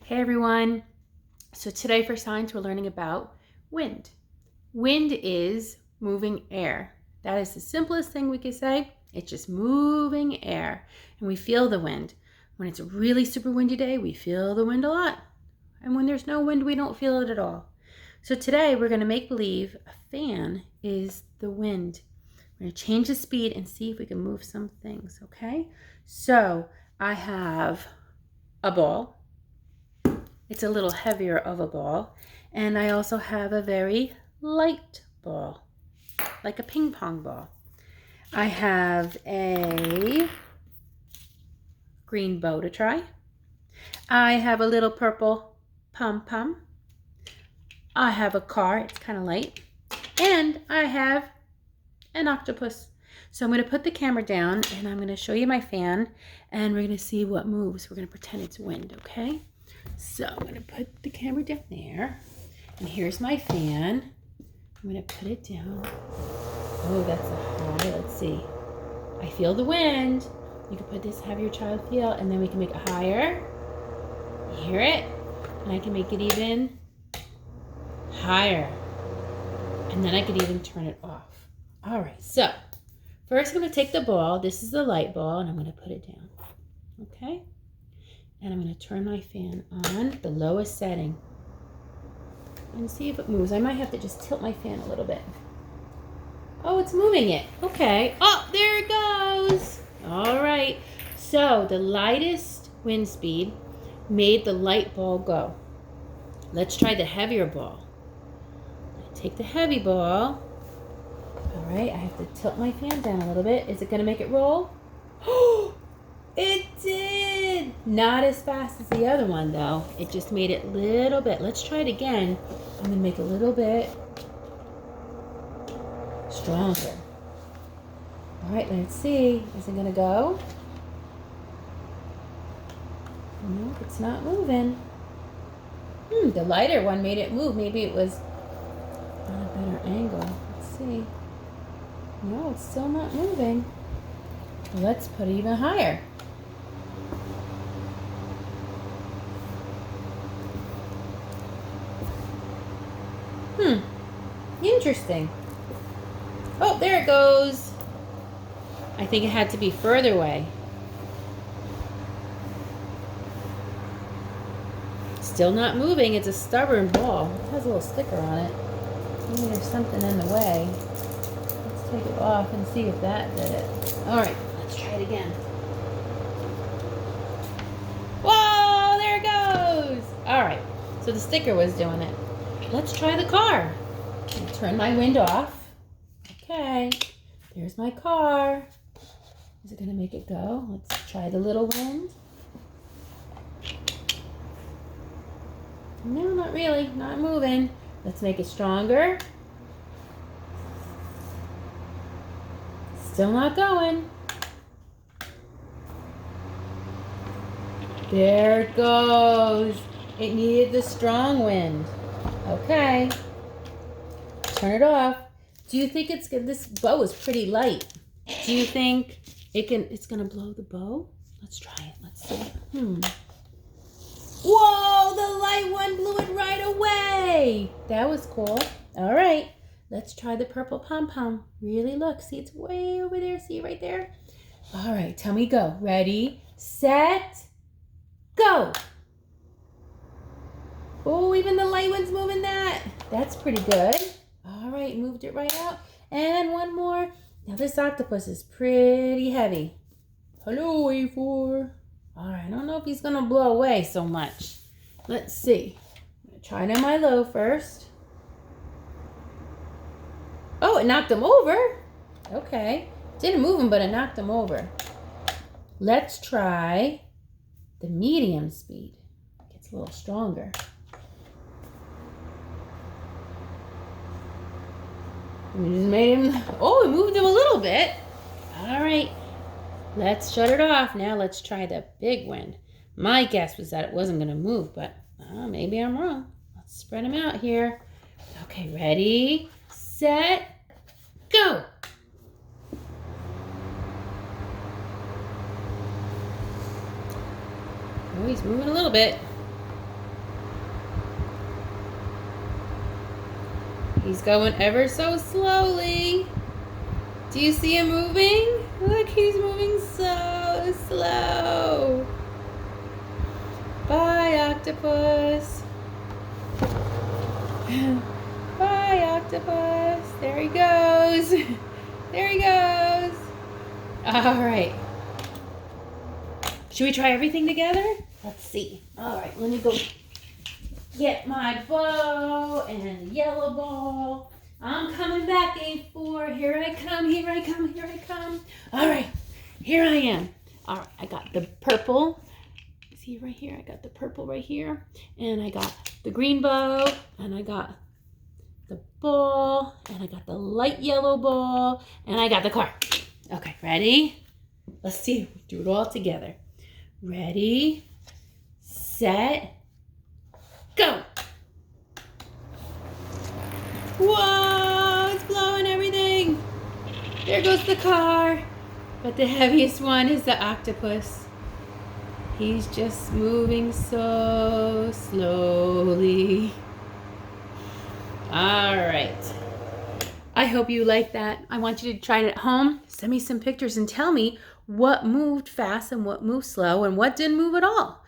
Hey everyone. So today for science we're learning about wind. Wind is moving air. That is the simplest thing we could say. It's just moving air. And we feel the wind. When it's a really super windy day, we feel the wind a lot. And when there's no wind, we don't feel it at all. So today we're going to make believe a fan is the wind. We're going to change the speed and see if we can move some things, okay? So I have a ball. It's a little heavier of a ball. And I also have a very light ball, like a ping pong ball. I have a green bow to try. I have a little purple pom-pom. I have a car, it's kind of light. And I have an octopus. So I'm going to put the camera down and I'm going to show you my fan and we're going to see what moves. We're going to pretend it's wind, okay? So I'm going to put the camera down there. And here's my fan. I'm going to put it down. Oh, that's a high. Let's see. I feel the wind. You can put this, have your child feel, and then we can make it higher. You hear it? And I can make it even higher. And then I could even turn it off. All right, so first I'm going to take the ball. This is the light ball, and I'm going to put it down. Okay? And I'm going to turn my fan on the lowest setting and see if it moves. I might have to just tilt my fan a little bit. Oh, it's moving it. Okay. Oh, there it goes. All right. So the lightest wind speed made the light ball go. Let's try the heavier ball. Take the heavy ball. All right. I have to tilt my fan down a little bit. Is it going to make it roll? Oh, it did. Not as fast as the other one, though. It just made it a little bit. Let's try it again. I'm going to make it a little bit stronger. All right, let's see. Is it going to go? Nope, it's not moving. The lighter one made it move. Maybe it was on a better angle. Let's see. No, it's still not moving. Let's put it even higher. Interesting. Oh, there it goes. I think it had to be further away. Still not moving. It's a stubborn ball. It has a little sticker on it. Maybe there's something in the way. Let's take it off and see if that did it. All right, let's try it again. Whoa, there it goes. All right, so the sticker was doing it. Let's try the car. I'll turn my wind off. Okay, there's my car. Is it gonna make it go? Let's try the little wind. No, not really, not moving. Let's make it stronger. Still not going. There it goes. It needed the strong wind. Okay. Turn it off. Do you think it's good? This bow is pretty light. Do you think it's gonna blow the bow? Let's try it. Let's see. Whoa, the light one blew it right away. That was cool. All right, let's try the purple pom-pom. Really look, see it's way over there. See it right there? All right, tell me go. Ready, set, go. Oh, even the light one's moving that. That's pretty good. All right, moved it right out. And one more. Now this octopus is pretty heavy. Hello, A4. All right, I don't know if he's gonna blow away so much. Let's see. I'm gonna try it on my low first. Oh, it knocked him over. Okay. Didn't move him, but it knocked him over. Let's try the medium speed. Gets a little stronger. We just made him, oh, we moved him a little bit. All right, let's shut it off. Now let's try the big wind. My guess was that it wasn't gonna move, but maybe I'm wrong. Let's spread them out here. Okay, ready, set, go. Oh, he's moving a little bit. He's going ever so slowly. Do you see him moving? Look, he's moving so slow. Bye, octopus. Bye, octopus. There he goes. There he goes. All right. Should we try everything together? Let's see. All right, let me go get my bow and the yellow ball. I'm coming back, A4. Here I come, here I come, here I come. All right, here I am. All right, I got the purple. See right here, I got the purple right here. And I got the green bow, and I got the ball, and I got the light yellow ball, and I got the car. Okay, ready? Let's see, do it all together. Ready, set, go. Whoa, it's blowing everything. There goes the car. But the heaviest one is the octopus. He's just moving so slowly. All right. I hope you like that. I want you to try it at home. Send me some pictures and tell me what moved fast and what moved slow and what didn't move at all.